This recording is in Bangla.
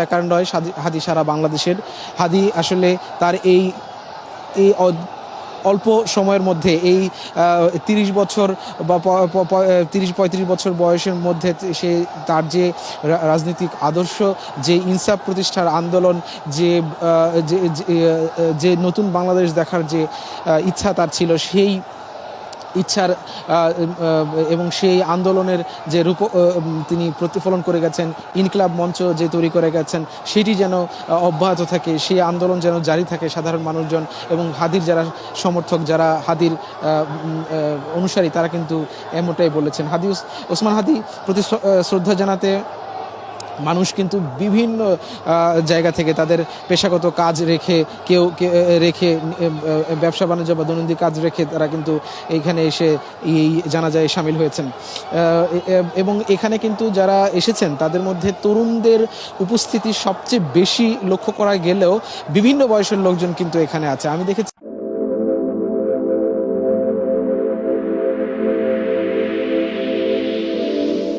একার নয়, হাদি সারা বাংলাদেশের। হাদি আসলে তার এই এই অল্প সময়ের মধ্যে এই ৩০ বছর বা ৩০-৩৫ বছর বয়সের মধ্যে সে তার যে রাজনৈতিক আদর্শ, যে ইনসাফ প্রতিষ্ঠার আন্দোলন, যে নতুন বাংলাদেশ দেখার যে ইচ্ছা তার ছিল, সেই ইচ্ছার এবং সেই আন্দোলনের যে রূপ তিনি প্রতিফলন করে গেছেন, ইনকিলাব মঞ্চ যে তৈরি করে গেছেন, সেটি যেন অব্যাহত থাকে, সেই আন্দোলন যেন জারি থাকে। সাধারণ মানুষজন এবং হাদির যারা সমর্থক, যারা হাদির অনুসারী, তারা কিন্তু এমনটাই বলেছেন। ওসমান হাদি প্রতি শ্রদ্ধা জানাতে মানুষ কিন্তু বিভিন্ন জায়গা থেকে তাদের পেশাগত কাজ রেখে, কেউ রেখে ব্যবসা বাণিজ্য বা দৈনন্দিন কাজ রেখে তারা কিন্তু এইখানে এসে এই জানাজায় সামিল হয়েছেন। এবং এখানে কিন্তু যারা এসেছেন তাদের মধ্যে তরুণদের উপস্থিতি সবচেয়ে বেশি লক্ষ্য করা গেলেও বিভিন্ন বয়সের লোকজন কিন্তু এখানে আছে। আমি দেখেছি